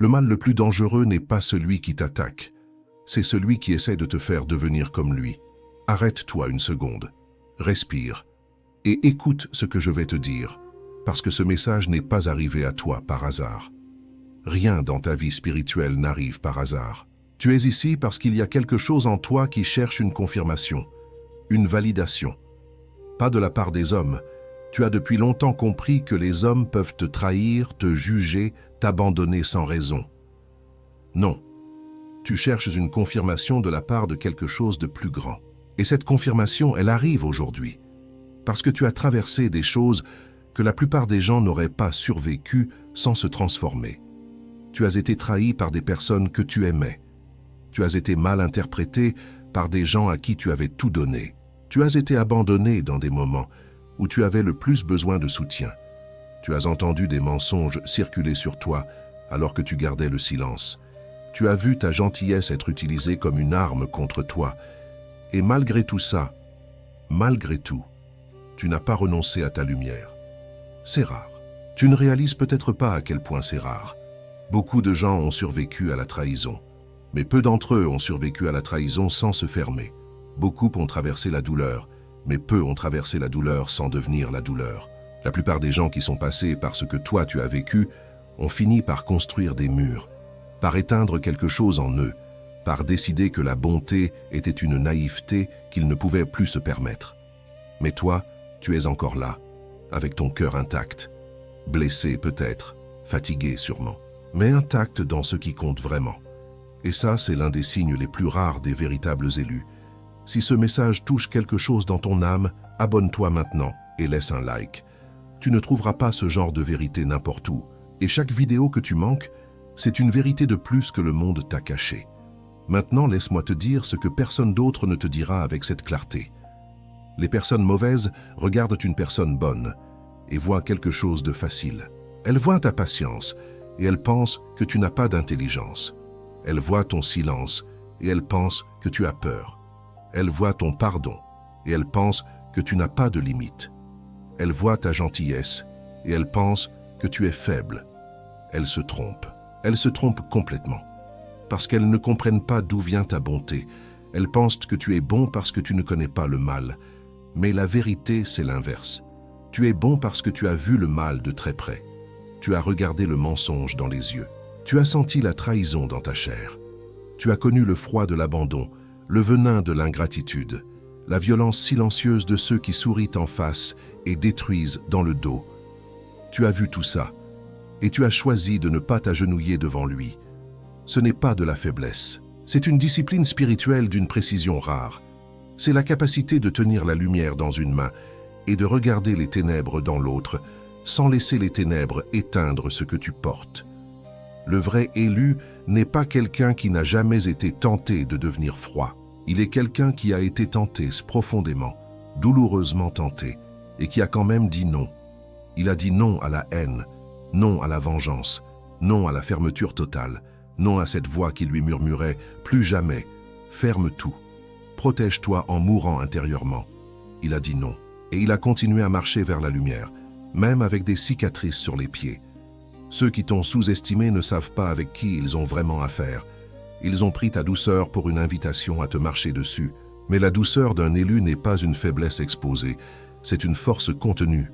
Le mal le plus dangereux n'est pas celui qui t'attaque, c'est celui qui essaie de te faire devenir comme lui. Arrête-toi une seconde, respire et écoute ce que je vais te dire, parce que ce message n'est pas arrivé à toi par hasard. Rien dans ta vie spirituelle n'arrive par hasard. Tu es ici parce qu'il y a quelque chose en toi qui cherche une confirmation, une validation. Pas de la part des hommes. Tu as depuis longtemps compris que les hommes peuvent te trahir, te juger, t'abandonner sans raison. Non. Tu cherches une confirmation de la part de quelque chose de plus grand. Et cette confirmation, elle arrive aujourd'hui. Parce que tu as traversé des choses que la plupart des gens n'auraient pas survécues sans se transformer. Tu as été trahi par des personnes que tu aimais. Tu as été mal interprété par des gens à qui tu avais tout donné. Tu as été abandonné dans des moments où tu avais le plus besoin de soutien. Tu as entendu des mensonges circuler sur toi alors que tu gardais le silence. Tu as vu ta gentillesse être utilisée comme une arme contre toi. Et malgré tout ça, malgré tout, tu n'as pas renoncé à ta lumière. C'est rare. Tu ne réalises peut-être pas à quel point c'est rare. Beaucoup de gens ont survécu à la trahison, mais peu d'entre eux ont survécu à la trahison sans se fermer. Beaucoup ont traversé la douleur, mais peu ont traversé la douleur sans devenir la douleur. La plupart des gens qui sont passés par ce que toi tu as vécu ont fini par construire des murs, par éteindre quelque chose en eux, par décider que la bonté était une naïveté qu'ils ne pouvaient plus se permettre. Mais toi, tu es encore là, avec ton cœur intact, blessé peut-être, fatigué sûrement, mais intact dans ce qui compte vraiment. Et ça, c'est l'un des signes les plus rares des véritables élus. Si ce message touche quelque chose dans ton âme, abonne-toi maintenant et laisse un like. Tu ne trouveras pas ce genre de vérité n'importe où. Et chaque vidéo que tu manques, c'est une vérité de plus que le monde t'a cachée. Maintenant, laisse-moi te dire ce que personne d'autre ne te dira avec cette clarté. Les personnes mauvaises regardent une personne bonne et voient quelque chose de facile. Elles voient ta patience et elles pensent que tu n'as pas d'intelligence. Elles voient ton silence et elles pensent que tu as peur. Elles voient ton pardon et elles pensent que tu n'as pas de limite. Elles voient ta gentillesse et elles pensent que tu es faible. Elles se trompent. Elles se trompent complètement. Parce qu'elles ne comprennent pas d'où vient ta bonté. Elles pensent que tu es bon parce que tu ne connais pas le mal. Mais la vérité, c'est l'inverse. Tu es bon parce que tu as vu le mal de très près. Tu as regardé le mensonge dans les yeux. Tu as senti la trahison dans ta chair. Tu as connu le froid de l'abandon, le venin de l'ingratitude, la violence silencieuse de ceux qui sourient en face et détruisent dans le dos. Tu as vu tout ça, et tu as choisi de ne pas t'agenouiller devant lui. Ce n'est pas de la faiblesse, c'est une discipline spirituelle d'une précision rare. C'est la capacité de tenir la lumière dans une main et de regarder les ténèbres dans l'autre, sans laisser les ténèbres éteindre ce que tu portes. Le vrai élu n'est pas quelqu'un qui n'a jamais été tenté de devenir froid. Il est quelqu'un qui a été tenté profondément, douloureusement tenté, et qui a quand même dit non. Il a dit non à la haine, non à la vengeance, non à la fermeture totale, non à cette voix qui lui murmurait « Plus jamais, ferme tout, protège-toi en mourant intérieurement ». Il a dit non, et il a continué à marcher vers la lumière, même avec des cicatrices sur les pieds. Ceux qui t'ont sous-estimé ne savent pas avec qui ils ont vraiment affaire. Ils ont pris ta douceur pour une invitation à te marcher dessus. Mais la douceur d'un élu n'est pas une faiblesse exposée, c'est une force contenue.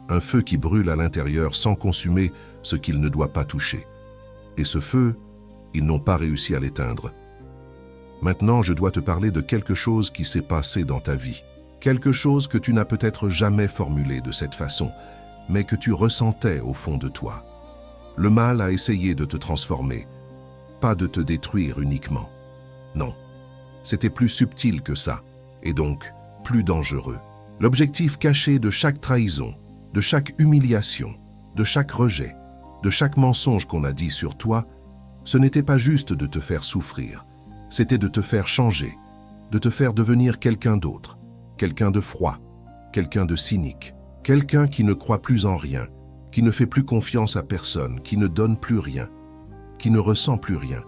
Un feu qui brûle à l'intérieur sans consumer ce qu'il ne doit pas toucher. Et ce feu, ils n'ont pas réussi à l'éteindre. Maintenant, je dois te parler de quelque chose qui s'est passé dans ta vie. Quelque chose que tu n'as peut-être jamais formulé de cette façon, mais que tu ressentais au fond de toi. Le mal a essayé de te transformer, pas de te détruire uniquement. Non, c'était plus subtil que ça, et donc plus dangereux. L'objectif caché de chaque trahison, de chaque humiliation, de chaque rejet, de chaque mensonge qu'on a dit sur toi, ce n'était pas juste de te faire souffrir, c'était de te faire changer, de te faire devenir quelqu'un d'autre, quelqu'un de froid, quelqu'un de cynique, quelqu'un qui ne croit plus en rien, qui ne fait plus confiance à personne, qui ne donne plus rien, qui ne ressent plus rien.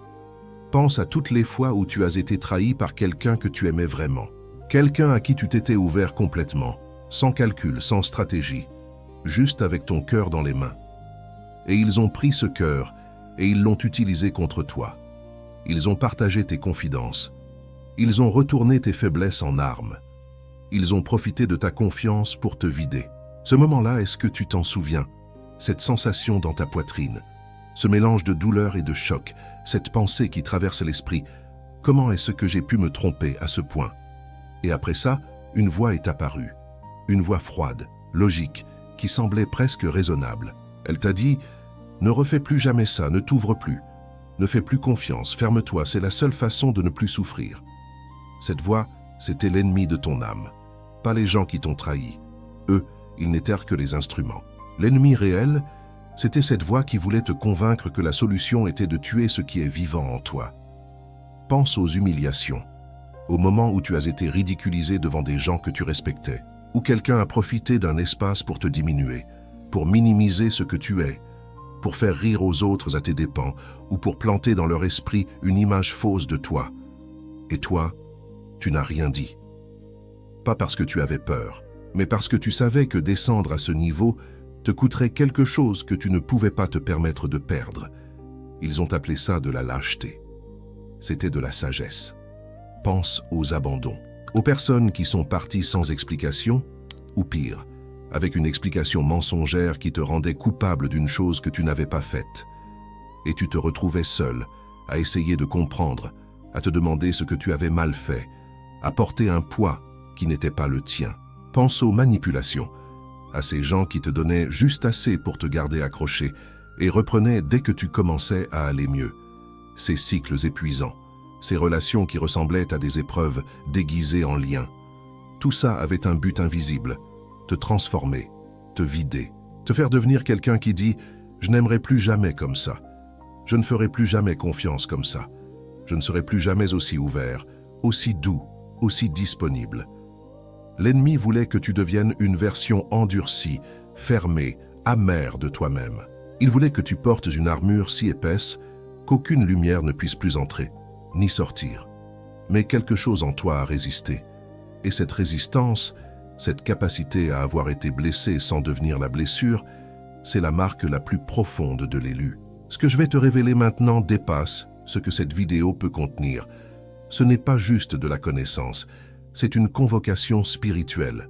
Pense à toutes les fois où tu as été trahi par quelqu'un que tu aimais vraiment, quelqu'un à qui tu t'étais ouvert complètement, sans calcul, sans stratégie, juste avec ton cœur dans les mains. Et ils ont pris ce cœur et ils l'ont utilisé contre toi. Ils ont partagé tes confidences. Ils ont retourné tes faiblesses en armes. Ils ont profité de ta confiance pour te vider. Ce moment-là, est-ce que tu t'en souviens? Cette sensation dans ta poitrine, ce mélange de douleur et de choc, cette pensée qui traverse l'esprit. Comment est-ce que j'ai pu me tromper à ce point? Et après ça, une voix est apparue. Une voix froide, logique, qui semblait presque raisonnable. Elle t'a dit « Ne refais plus jamais ça, ne t'ouvre plus. Ne fais plus confiance, ferme-toi, c'est la seule façon de ne plus souffrir. » Cette voix, c'était l'ennemi de ton âme. Pas les gens qui t'ont trahi. Eux, ils n'étaient que les instruments. L'ennemi réel, c'était cette voix qui voulait te convaincre que la solution était de tuer ce qui est vivant en toi. Pense aux humiliations, au moment où tu as été ridiculisé devant des gens que tu respectais, où quelqu'un a profité d'un espace pour te diminuer, pour minimiser ce que tu es, pour faire rire aux autres à tes dépens, ou pour planter dans leur esprit une image fausse de toi. Et toi, tu n'as rien dit. Pas parce que tu avais peur, mais parce que tu savais que descendre à ce niveau te coûterait quelque chose que tu ne pouvais pas te permettre de perdre. Ils ont appelé ça de la lâcheté. C'était de la sagesse. Pense aux abandons, aux personnes qui sont parties sans explication, ou pire, avec une explication mensongère qui te rendait coupable d'une chose que tu n'avais pas faite. Et tu te retrouvais seul, à essayer de comprendre, à te demander ce que tu avais mal fait, à porter un poids qui n'était pas le tien. Pense aux manipulations, à ces gens qui te donnaient juste assez pour te garder accroché et reprenaient dès que tu commençais à aller mieux. Ces cycles épuisants, ces relations qui ressemblaient à des épreuves déguisées en liens. Tout ça avait un but invisible, te transformer, te vider, te faire devenir quelqu'un qui dit « Je n'aimerai plus jamais comme ça, je ne ferai plus jamais confiance comme ça, je ne serai plus jamais aussi ouvert, aussi doux, aussi disponible. » L'ennemi voulait que tu deviennes une version endurcie, fermée, amère de toi-même. Il voulait que tu portes une armure si épaisse qu'aucune lumière ne puisse plus entrer, ni sortir. Mais quelque chose en toi a résisté. Et cette résistance, cette capacité à avoir été blessé sans devenir la blessure, c'est la marque la plus profonde de l'élu. Ce que je vais te révéler maintenant dépasse ce que cette vidéo peut contenir. Ce n'est pas juste de la connaissance, c'est une convocation spirituelle.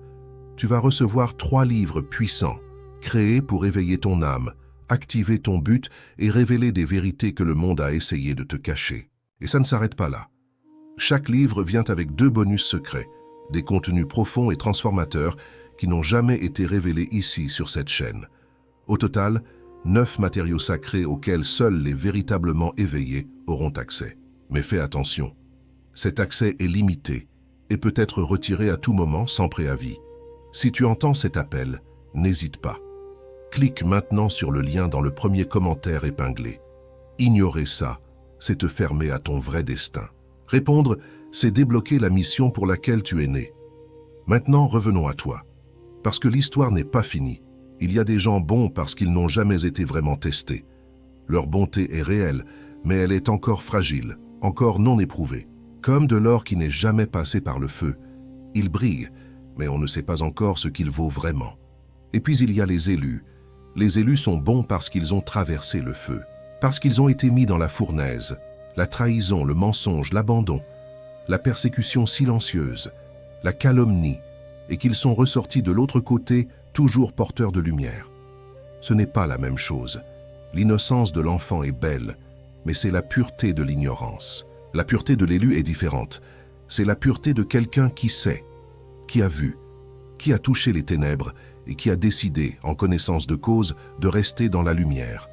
Tu vas recevoir 3 livres puissants, créés pour éveiller ton âme, activer ton but et révéler des vérités que le monde a essayé de te cacher. Et ça ne s'arrête pas là. Chaque livre vient avec 2 bonus secrets, des contenus profonds et transformateurs qui n'ont jamais été révélés ici sur cette chaîne. Au total, 9 matériaux sacrés auxquels seuls les véritablement éveillés auront accès. Mais fais attention, cet accès est limité et peut être retiré à tout moment sans préavis. Si tu entends cet appel, n'hésite pas. Clique maintenant sur le lien dans le premier commentaire épinglé. Ignorer ça, c'est te fermer à ton vrai destin. Répondre, c'est débloquer la mission pour laquelle tu es né. Maintenant, revenons à toi. Parce que l'histoire n'est pas finie. Il y a des gens bons parce qu'ils n'ont jamais été vraiment testés. Leur bonté est réelle, mais elle est encore fragile, encore non éprouvée. Comme de l'or qui n'est jamais passé par le feu. Il brille, mais on ne sait pas encore ce qu'il vaut vraiment. Et puis il y a les élus. Les élus sont bons parce qu'ils ont traversé le feu, parce qu'ils ont été mis dans la fournaise, la trahison, le mensonge, l'abandon, la persécution silencieuse, la calomnie, et qu'ils sont ressortis de l'autre côté toujours porteurs de lumière. Ce n'est pas la même chose. L'innocence de l'enfant est belle, mais c'est la pureté de l'ignorance. La pureté de l'élu est différente. C'est la pureté de quelqu'un qui sait, qui a vu, qui a touché les ténèbres et qui a décidé, en connaissance de cause, de rester dans la lumière.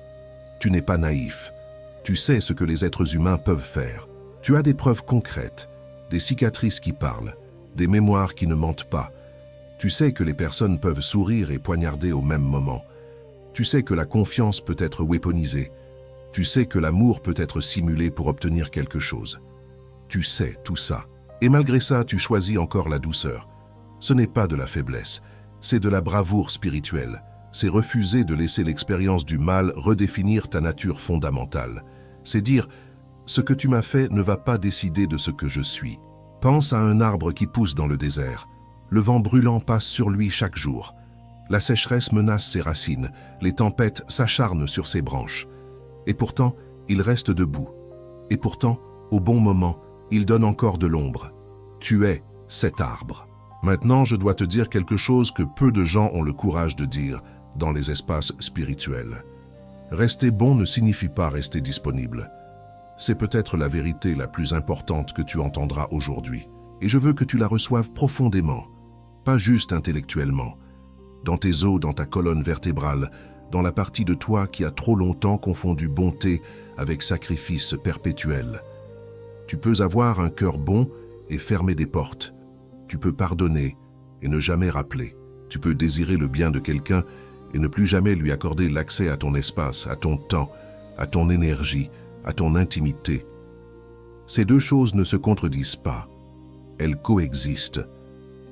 Tu n'es pas naïf. Tu sais ce que les êtres humains peuvent faire. Tu as des preuves concrètes, des cicatrices qui parlent, des mémoires qui ne mentent pas. Tu sais que les personnes peuvent sourire et poignarder au même moment. Tu sais que la confiance peut être weaponisée. Tu sais que l'amour peut être simulé pour obtenir quelque chose. Tu sais tout ça. Et malgré ça, tu choisis encore la douceur. Ce n'est pas de la faiblesse, c'est de la bravoure spirituelle. C'est refuser de laisser l'expérience du mal redéfinir ta nature fondamentale. C'est dire, ce que tu m'as fait ne va pas décider de ce que je suis. Pense à un arbre qui pousse dans le désert. Le vent brûlant passe sur lui chaque jour. La sécheresse menace ses racines, les tempêtes s'acharnent sur ses branches. Et pourtant, il reste debout. Et pourtant, au bon moment, il donne encore de l'ombre. Tu es cet arbre. Maintenant, je dois te dire quelque chose que peu de gens ont le courage de dire dans les espaces spirituels. Rester bon ne signifie pas rester disponible. C'est peut-être la vérité la plus importante que tu entendras aujourd'hui. Et je veux que tu la reçoives profondément, pas juste intellectuellement. Dans tes os, dans ta colonne vertébrale, dans la partie de toi qui a trop longtemps confondu bonté avec sacrifice perpétuel. Tu peux avoir un cœur bon et fermer des portes. Tu peux pardonner et ne jamais rappeler. Tu peux désirer le bien de quelqu'un et ne plus jamais lui accorder l'accès à ton espace, à ton temps, à ton énergie, à ton intimité. Ces deux choses ne se contredisent pas. Elles coexistent.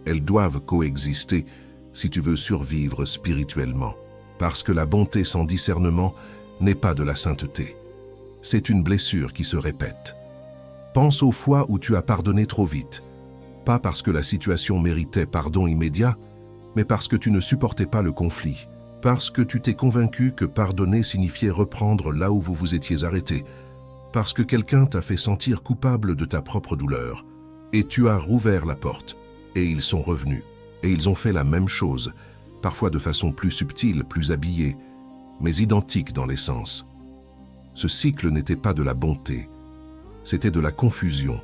Elles doivent coexister si tu veux survivre spirituellement. Parce que la bonté sans discernement n'est pas de la sainteté. C'est une blessure qui se répète. Pense aux fois où tu as pardonné trop vite. Pas parce que la situation méritait pardon immédiat, mais parce que tu ne supportais pas le conflit. Parce que tu t'es convaincu que pardonner signifiait reprendre là où vous vous étiez arrêté. Parce que quelqu'un t'a fait sentir coupable de ta propre douleur. Et tu as rouvert la porte. Et ils sont revenus. Et ils ont fait la même chose, parfois de façon plus subtile, plus habillée, mais identique dans l'essence. Ce cycle n'était pas de la bonté, c'était de la confusion.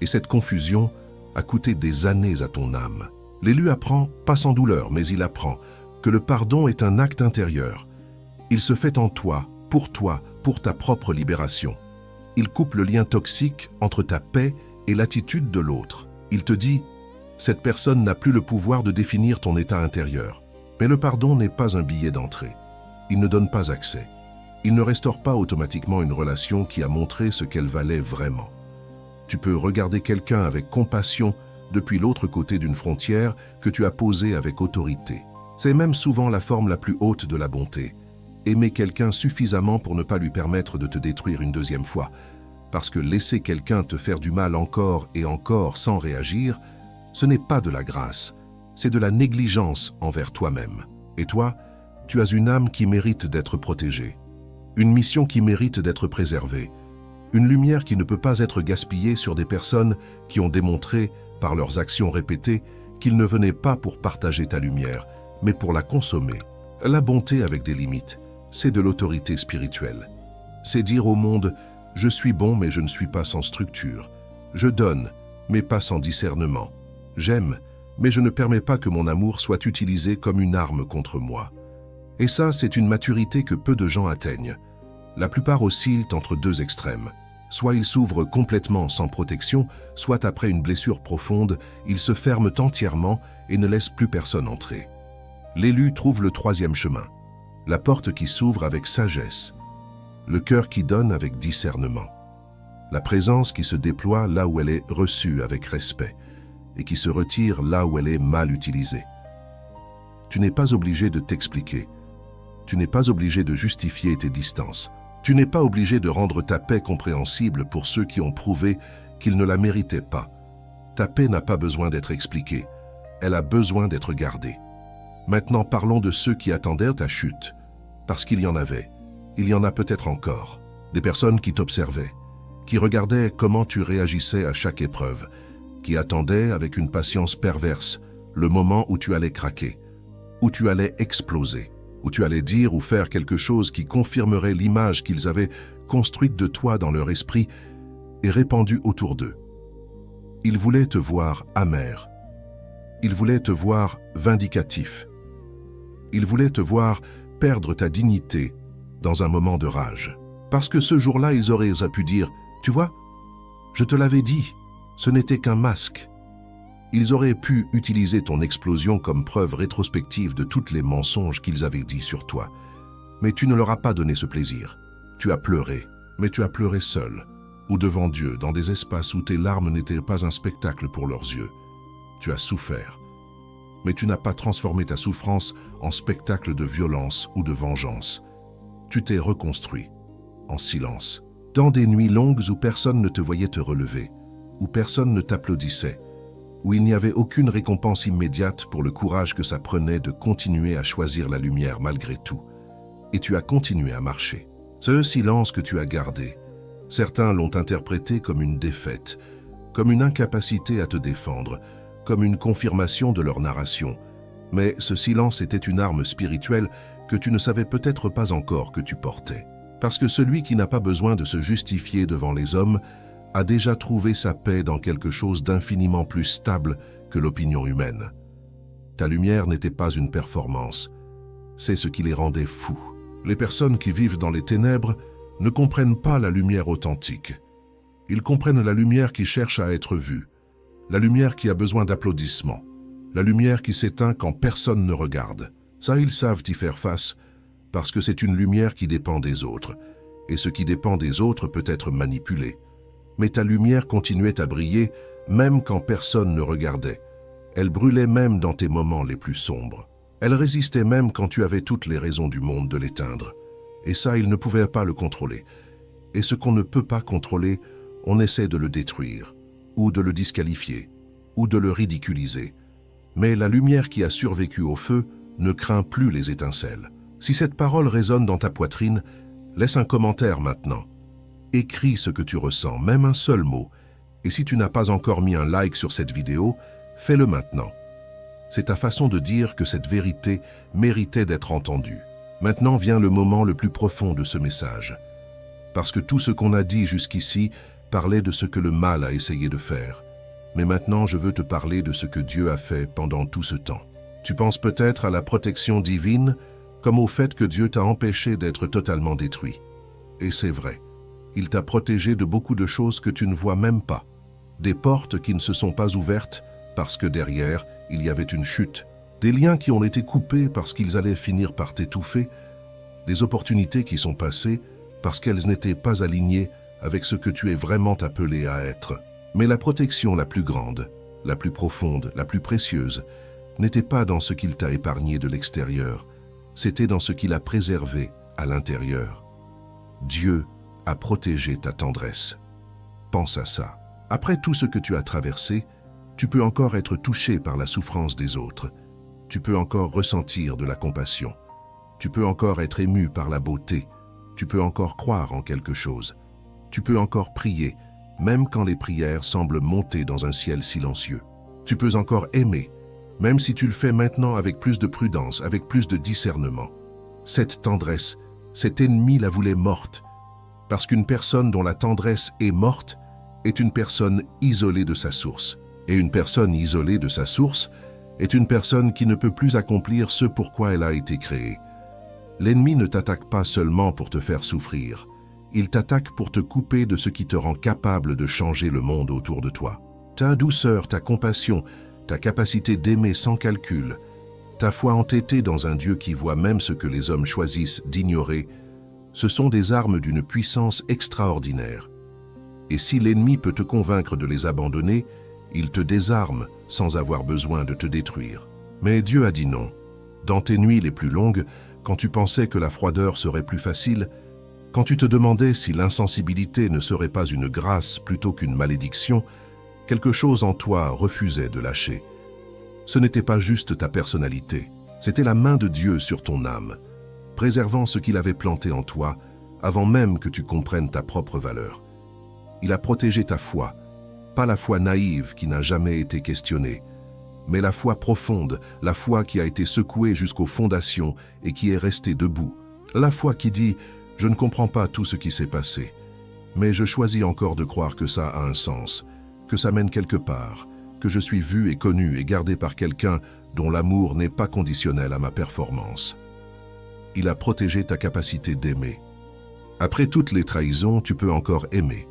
Et cette confusion a coûté des années à ton âme. L'élu apprend, pas sans douleur, mais il apprend, que le pardon est un acte intérieur. Il se fait en toi, pour ta propre libération. Il coupe le lien toxique entre ta paix et l'attitude de l'autre. Il te dit, cette personne n'a plus le pouvoir de définir ton état intérieur. Mais le pardon n'est pas un billet d'entrée. Il ne donne pas accès. Il ne restaure pas automatiquement une relation qui a montré ce qu'elle valait vraiment. Tu peux regarder quelqu'un avec compassion depuis l'autre côté d'une frontière que tu as posée avec autorité. C'est même souvent la forme la plus haute de la bonté. Aimer quelqu'un suffisamment pour ne pas lui permettre de te détruire une deuxième fois. Parce que laisser quelqu'un te faire du mal encore et encore sans réagir, ce n'est pas de la grâce, c'est de la négligence envers toi-même. Et toi, tu as une âme qui mérite d'être protégée, une mission qui mérite d'être préservée, une lumière qui ne peut pas être gaspillée sur des personnes qui ont démontré, par leurs actions répétées, qu'ils ne venaient pas pour partager ta lumière, mais pour la consommer. La bonté avec des limites, c'est de l'autorité spirituelle. C'est dire au monde, je suis bon mais je ne suis pas sans structure. Je donne, mais pas sans discernement. J'aime, mais je ne permets pas que mon amour soit utilisé comme une arme contre moi. Et ça, c'est une maturité que peu de gens atteignent. La plupart oscillent entre deux extrêmes. Soit ils s'ouvrent complètement sans protection, soit après une blessure profonde, ils se ferment entièrement et ne laissent plus personne entrer. L'élu trouve le troisième chemin, la porte qui s'ouvre avec sagesse, le cœur qui donne avec discernement, la présence qui se déploie là où elle est reçue avec respect et qui se retire là où elle est mal utilisée. Tu n'es pas obligé de t'expliquer, tu n'es pas obligé de justifier tes distances, tu n'es pas obligé de rendre ta paix compréhensible pour ceux qui ont prouvé qu'ils ne la méritaient pas. Ta paix n'a pas besoin d'être expliquée, elle a besoin d'être gardée. Maintenant parlons de ceux qui attendaient ta chute, parce qu'il y en avait, il y en a peut-être encore, des personnes qui t'observaient, qui regardaient comment tu réagissais à chaque épreuve, qui attendaient avec une patience perverse le moment où tu allais craquer, où tu allais exploser, où tu allais dire ou faire quelque chose qui confirmerait l'image qu'ils avaient construite de toi dans leur esprit et répandue autour d'eux. Ils voulaient te voir amer, ils voulaient te voir vindicatif, ils voulaient te voir perdre ta dignité dans un moment de rage. Parce que ce jour-là, ils auraient pu dire, tu vois, je te l'avais dit, ce n'était qu'un masque. Ils auraient pu utiliser ton explosion comme preuve rétrospective de tous les mensonges qu'ils avaient dit sur toi. Mais tu ne leur as pas donné ce plaisir. Tu as pleuré, mais tu as pleuré seul, ou devant Dieu, dans des espaces où tes larmes n'étaient pas un spectacle pour leurs yeux. Tu as souffert, mais tu n'as pas transformé ta souffrance en spectacle de violence ou de vengeance. Tu t'es reconstruit, en silence, dans des nuits longues où personne ne te voyait te relever, où personne ne t'applaudissait, où il n'y avait aucune récompense immédiate pour le courage que ça prenait de continuer à choisir la lumière malgré tout. Et tu as continué à marcher. Ce silence que tu as gardé, certains l'ont interprété comme une défaite, comme une incapacité à te défendre, comme une confirmation de leur narration. Mais ce silence était une arme spirituelle que tu ne savais peut-être pas encore que tu portais. Parce que celui qui n'a pas besoin de se justifier devant les hommes a déjà trouvé sa paix dans quelque chose d'infiniment plus stable que l'opinion humaine. Ta lumière n'était pas une performance, c'est ce qui les rendait fous. Les personnes qui vivent dans les ténèbres ne comprennent pas la lumière authentique. Ils comprennent la lumière qui cherche à être vue, la lumière qui a besoin d'applaudissements, la lumière qui s'éteint quand personne ne regarde. Ça, ils savent y faire face, parce que c'est une lumière qui dépend des autres, et ce qui dépend des autres peut être manipulé. Mais ta lumière continuait à briller même quand personne ne regardait. Elle brûlait même dans tes moments les plus sombres. Elle résistait même quand tu avais toutes les raisons du monde de l'éteindre. Et ça, ils ne pouvaient pas le contrôler. Et ce qu'on ne peut pas contrôler, on essaie de le détruire, ou de le disqualifier, ou de le ridiculiser. Mais la lumière qui a survécu au feu ne craint plus les étincelles. Si cette parole résonne dans ta poitrine, laisse un commentaire maintenant. Écris ce que tu ressens, même un seul mot. Et si tu n'as pas encore mis un like sur cette vidéo, fais-le maintenant. C'est ta façon de dire que cette vérité méritait d'être entendue. Maintenant vient le moment le plus profond de ce message. Parce que tout ce qu'on a dit jusqu'ici parlait de ce que le mal a essayé de faire. Mais maintenant, je veux te parler de ce que Dieu a fait pendant tout ce temps. Tu penses peut-être à la protection divine, comme au fait que Dieu t'a empêché d'être totalement détruit. Et c'est vrai. Il t'a protégé de beaucoup de choses que tu ne vois même pas. Des portes qui ne se sont pas ouvertes parce que derrière, il y avait une chute. Des liens qui ont été coupés parce qu'ils allaient finir par t'étouffer. Des opportunités qui sont passées parce qu'elles n'étaient pas alignées avec ce que tu es vraiment appelé à être. Mais la protection la plus grande, la plus profonde, la plus précieuse, n'était pas dans ce qu'il t'a épargné de l'extérieur, c'était dans ce qu'il a préservé à l'intérieur. Dieu a protégé ta tendresse. Pense à ça. Après tout ce que tu as traversé, tu peux encore être touché par la souffrance des autres. Tu peux encore ressentir de la compassion. Tu peux encore être ému par la beauté. Tu peux encore croire en quelque chose. Tu peux encore prier, même quand les prières semblent monter dans un ciel silencieux. Tu peux encore aimer, même si tu le fais maintenant avec plus de prudence, avec plus de discernement. Cette tendresse, cet ennemi la voulait morte, parce qu'une personne dont la tendresse est morte est une personne isolée de sa source. Et une personne isolée de sa source est une personne qui ne peut plus accomplir ce pourquoi elle a été créée. L'ennemi ne t'attaque pas seulement pour te faire souffrir. Il t'attaque pour te couper de ce qui te rend capable de changer le monde autour de toi. Ta douceur, ta compassion, ta capacité d'aimer sans calcul, ta foi entêtée dans un Dieu qui voit même ce que les hommes choisissent d'ignorer, ce sont des armes d'une puissance extraordinaire. Et si l'ennemi peut te convaincre de les abandonner, il te désarme sans avoir besoin de te détruire. Mais Dieu a dit non. Dans tes nuits les plus longues, quand tu pensais que la froideur serait plus facile, quand tu te demandais si l'insensibilité ne serait pas une grâce plutôt qu'une malédiction, quelque chose en toi refusait de lâcher. Ce n'était pas juste ta personnalité, c'était la main de Dieu sur ton âme, préservant ce qu'il avait planté en toi avant même que tu comprennes ta propre valeur. Il a protégé ta foi, pas la foi naïve qui n'a jamais été questionnée, mais la foi profonde, la foi qui a été secouée jusqu'aux fondations et qui est restée debout. La foi qui dit « Je ne comprends pas tout ce qui s'est passé, mais je choisis encore de croire que ça a un sens, que ça mène quelque part, que je suis vu et connu et gardé par quelqu'un dont l'amour n'est pas conditionnel à ma performance. » Il a protégé ta capacité d'aimer. Après toutes les trahisons, tu peux encore aimer.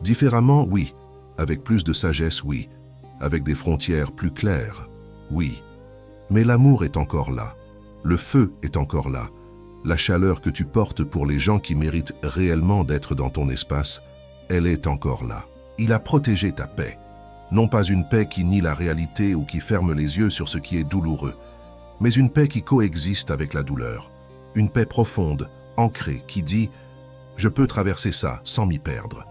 Différemment, oui. Avec plus de sagesse, oui. Avec des frontières plus claires, oui. Mais l'amour est encore là. Le feu est encore là. La chaleur que tu portes pour les gens qui méritent réellement d'être dans ton espace, elle est encore là. Il a protégé ta paix. Non pas une paix qui nie la réalité ou qui ferme les yeux sur ce qui est douloureux, mais une paix qui coexiste avec la douleur. Une paix profonde, ancrée, qui dit « Je peux traverser ça sans m'y perdre ».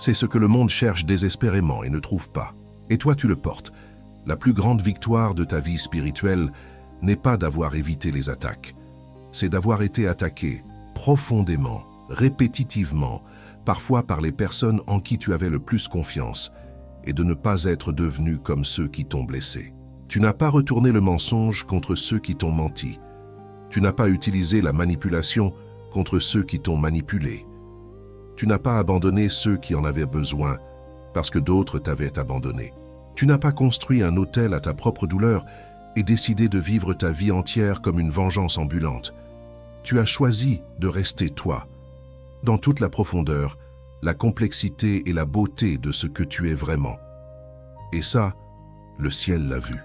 C'est ce que le monde cherche désespérément et ne trouve pas. Et toi, tu le portes. La plus grande victoire de ta vie spirituelle n'est pas d'avoir évité les attaques. C'est d'avoir été attaqué profondément répétitivement, parfois par les personnes en qui tu avais le plus confiance, et de ne pas être devenu comme ceux qui t'ont blessé. Tu n'as pas retourné le mensonge contre ceux qui t'ont menti. Tu n'as pas utilisé la manipulation contre ceux qui t'ont manipulé. Tu n'as pas abandonné ceux qui en avaient besoin parce que d'autres t'avaient abandonné. Tu n'as pas construit un autel à ta propre douleur et décidé de vivre ta vie entière comme une vengeance ambulante. Tu as choisi de rester toi, dans toute la profondeur, la complexité et la beauté de ce que tu es vraiment. Et ça, le ciel l'a vu.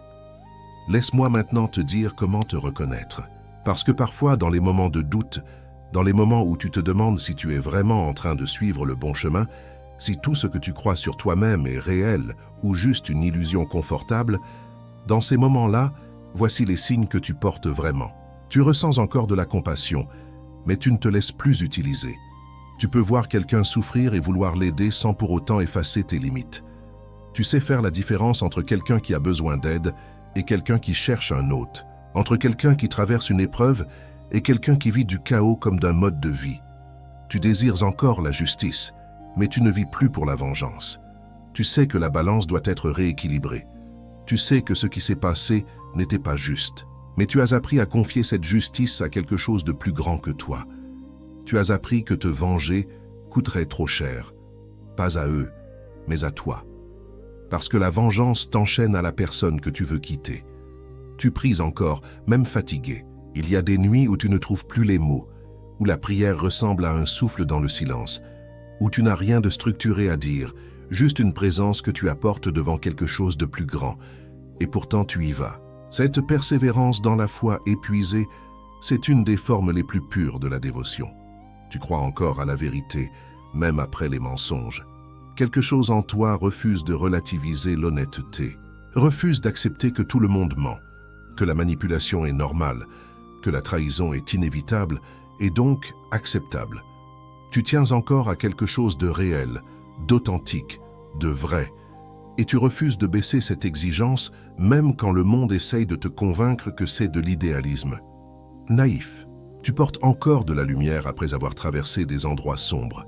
Laisse-moi maintenant te dire comment te reconnaître. Parce que parfois, dans les moments de doute, dans les moments où tu te demandes si tu es vraiment en train de suivre le bon chemin, si tout ce que tu crois sur toi-même est réel ou juste une illusion confortable, dans ces moments-là, voici les signes que tu portes vraiment. Tu ressens encore de la compassion, mais tu ne te laisses plus utiliser. Tu peux voir quelqu'un souffrir et vouloir l'aider sans pour autant effacer tes limites. Tu sais faire la différence entre quelqu'un qui a besoin d'aide et quelqu'un qui cherche un hôte, entre quelqu'un qui traverse une épreuve et quelqu'un qui vit du chaos comme d'un mode de vie. Tu désires encore la justice, mais tu ne vis plus pour la vengeance. Tu sais que la balance doit être rééquilibrée. Tu sais que ce qui s'est passé n'était pas juste, mais tu as appris à confier cette justice à quelque chose de plus grand que toi. Tu as appris que te venger coûterait trop cher, pas à eux, mais à toi. Parce que la vengeance t'enchaîne à la personne que tu veux quitter. Tu pries encore, même fatigué. Il y a des nuits où tu ne trouves plus les mots, où la prière ressemble à un souffle dans le silence, où tu n'as rien de structuré à dire, juste une présence que tu apportes devant quelque chose de plus grand. Et pourtant tu y vas. Cette persévérance dans la foi épuisée, c'est une des formes les plus pures de la dévotion. Tu crois encore à la vérité, même après les mensonges. Quelque chose en toi refuse de relativiser l'honnêteté, refuse d'accepter que tout le monde ment, que la manipulation est normale, que la trahison est inévitable et donc acceptable. Tu tiens encore à quelque chose de réel, d'authentique, de vrai, et tu refuses de baisser cette exigence même quand le monde essaye de te convaincre que c'est de l'idéalisme. Naïf, tu portes encore de la lumière après avoir traversé des endroits sombres.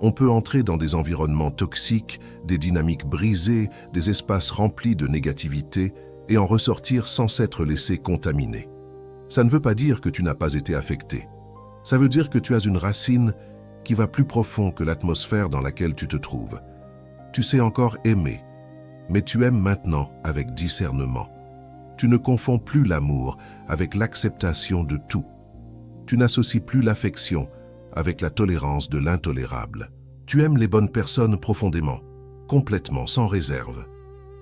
On peut entrer dans des environnements toxiques, des dynamiques brisées, des espaces remplis de négativité et en ressortir sans s'être laissé contaminer. Ça ne veut pas dire que tu n'as pas été affecté. Ça veut dire que tu as une racine qui va plus profond que l'atmosphère dans laquelle tu te trouves. Tu sais encore aimer, mais tu aimes maintenant avec discernement. Tu ne confonds plus l'amour avec l'acceptation de tout. Tu n'associes plus l'affection avec la tolérance de l'intolérable. Tu aimes les bonnes personnes profondément, complètement, sans réserve.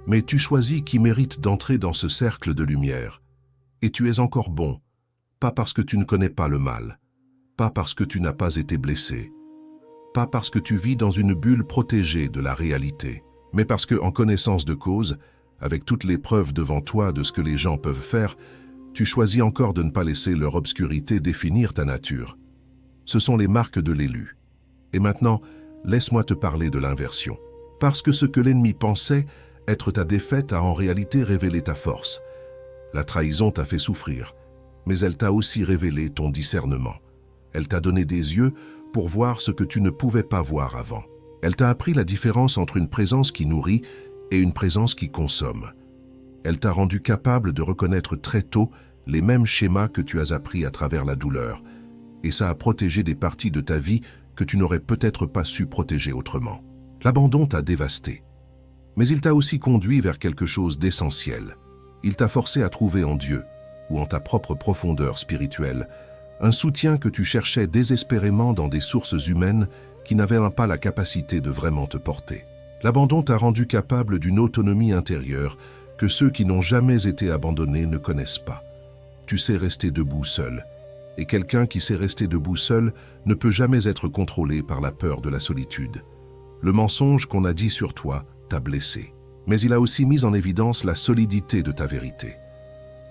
Mais tu choisis qui mérite d'entrer dans ce cercle de lumière. Et tu es encore bon, pas parce que tu ne connais pas le mal, pas parce que tu n'as pas été blessé, pas parce que tu vis dans une bulle protégée de la réalité, mais parce que, en connaissance de cause, avec toutes les preuves devant toi de ce que les gens peuvent faire, tu choisis encore de ne pas laisser leur obscurité définir ta nature. Ce sont les marques de l'élu. Et maintenant, laisse-moi te parler de l'inversion. Parce que ce que l'ennemi pensait être ta défaite a en réalité révélé ta force. La trahison t'a fait souffrir, mais elle t'a aussi révélé ton discernement. Elle t'a donné des yeux pour voir ce que tu ne pouvais pas voir avant. Elle t'a appris la différence entre une présence qui nourrit et une présence qui consomme. Elle t'a rendu capable de reconnaître très tôt les mêmes schémas que tu as appris à travers la douleur, et ça a protégé des parties de ta vie que tu n'aurais peut-être pas su protéger autrement. L'abandon t'a dévasté, mais il t'a aussi conduit vers quelque chose d'essentiel. Il t'a forcé à trouver en Dieu, ou en ta propre profondeur spirituelle, un soutien que tu cherchais désespérément dans des sources humaines qui n'avaient pas la capacité de vraiment te porter. L'abandon t'a rendu capable d'une autonomie intérieure que ceux qui n'ont jamais été abandonnés ne connaissent pas. Tu sais rester debout seul, et quelqu'un qui sait rester debout seul ne peut jamais être contrôlé par la peur de la solitude. Le mensonge qu'on a dit sur toi t'a blessé, mais il a aussi mis en évidence la solidité de ta vérité.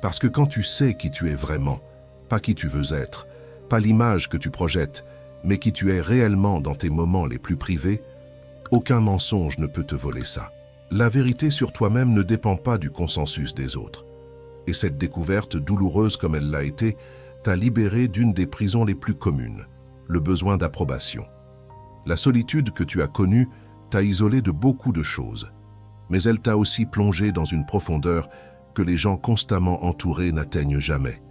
Parce que quand tu sais qui tu es vraiment, pas qui tu veux être, pas l'image que tu projettes, mais qui tu es réellement dans tes moments les plus privés, aucun mensonge ne peut te voler ça. La vérité sur toi-même ne dépend pas du consensus des autres. Et cette découverte, douloureuse comme elle l'a été, t'a libéré d'une des prisons les plus communes, le besoin d'approbation. La solitude que tu as connue t'a isolé de beaucoup de choses, mais elle t'a aussi plongé dans une profondeur que les gens constamment entourés n'atteignent jamais.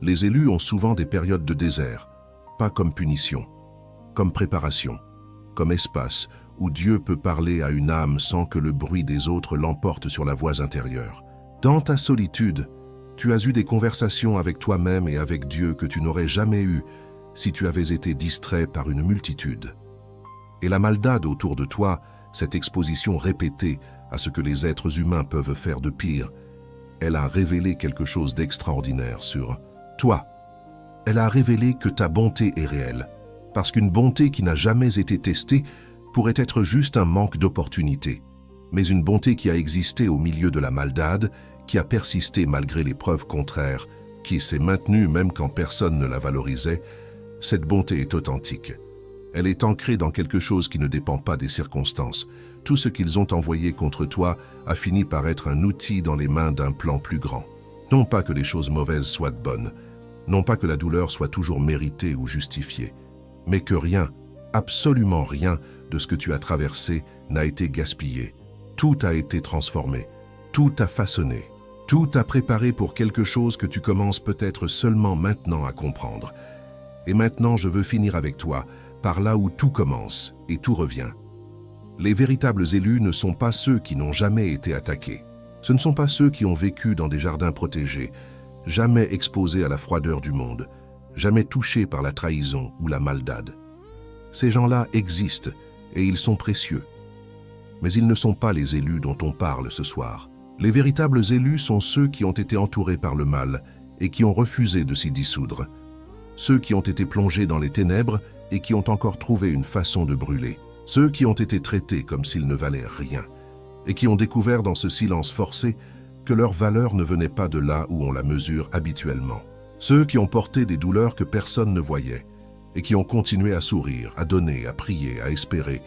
Les élus ont souvent des périodes de désert, pas comme punition, comme préparation, comme espace où Dieu peut parler à une âme sans que le bruit des autres l'emporte sur la voix intérieure. Dans ta solitude, tu as eu des conversations avec toi-même et avec Dieu que tu n'aurais jamais eues si tu avais été distrait par une multitude. Et la maldade autour de toi, cette exposition répétée à ce que les êtres humains peuvent faire de pire, elle a révélé quelque chose d'extraordinaire sur toi. Elle a révélé que ta bonté est réelle, parce qu'une bonté qui n'a jamais été testée pourrait être juste un manque d'opportunité, mais une bonté qui a existé au milieu de la maldade, qui a persisté malgré les preuves contraires, qui s'est maintenue même quand personne ne la valorisait, cette bonté est authentique. Elle est ancrée dans quelque chose qui ne dépend pas des circonstances. Tout ce qu'ils ont envoyé contre toi a fini par être un outil dans les mains d'un plan plus grand. Non pas que les choses mauvaises soient bonnes, non pas que la douleur soit toujours méritée ou justifiée, mais que rien, absolument rien de ce que tu as traversé n'a été gaspillé. Tout a été transformé, tout a façonné, tout a préparé pour quelque chose que tu commences peut-être seulement maintenant à comprendre. Et maintenant, je veux finir avec toi, par là où tout commence et tout revient. Les véritables élus ne sont pas ceux qui n'ont jamais été attaqués. Ce ne sont pas ceux qui ont vécu dans des jardins protégés, jamais exposés à la froideur du monde, jamais touchés par la trahison ou la maldade. Ces gens-là existent et ils sont précieux. Mais ils ne sont pas les élus dont on parle ce soir. Les véritables élus sont ceux qui ont été entourés par le mal et qui ont refusé de s'y dissoudre. Ceux qui ont été plongés dans les ténèbres et qui ont encore trouvé une façon de brûler. Ceux qui ont été traités comme s'ils ne valaient rien et qui ont découvert dans ce silence forcé que leur valeur ne venait pas de là où on la mesure habituellement. Ceux qui ont porté des douleurs que personne ne voyait et qui ont continué à sourire, à donner, à prier, à espérer,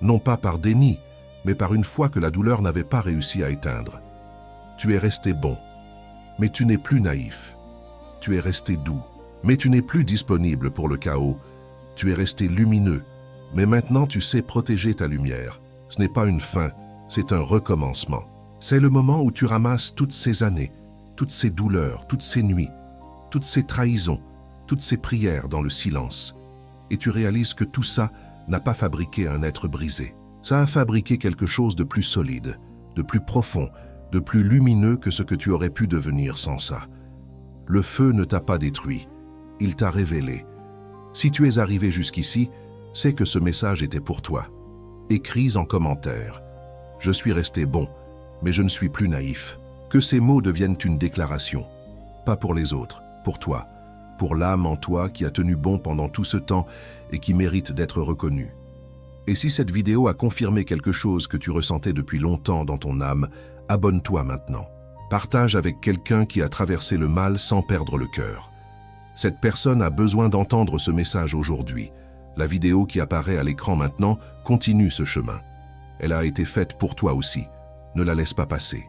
non pas par déni, mais par une foi que la douleur n'avait pas réussi à éteindre. Tu es resté bon, mais tu n'es plus naïf. Tu es resté doux, mais tu n'es plus disponible pour le chaos. Tu es resté lumineux, mais maintenant tu sais protéger ta lumière. Ce n'est pas une fin, c'est un recommencement. C'est le moment où tu ramasses toutes ces années, toutes ces douleurs, toutes ces nuits, toutes ces trahisons, toutes ces prières dans le silence. Et tu réalises que tout ça n'a pas fabriqué un être brisé. Ça a fabriqué quelque chose de plus solide, de plus profond, de plus lumineux que ce que tu aurais pu devenir sans ça. Le feu ne t'a pas détruit, il t'a révélé. Si tu es arrivé jusqu'ici, c'est que ce message était pour toi. Écris en commentaire. Je suis resté bon, mais je ne suis plus naïf. Que ces mots deviennent une déclaration. Pas pour les autres, pour toi. Pour l'âme en toi qui a tenu bon pendant tout ce temps et qui mérite d'être reconnue. Et si cette vidéo a confirmé quelque chose que tu ressentais depuis longtemps dans ton âme, abonne-toi maintenant. Partage avec quelqu'un qui a traversé le mal sans perdre le cœur. Cette personne a besoin d'entendre ce message aujourd'hui. La vidéo qui apparaît à l'écran maintenant continue ce chemin. Elle a été faite pour toi aussi. Ne la laisse pas passer.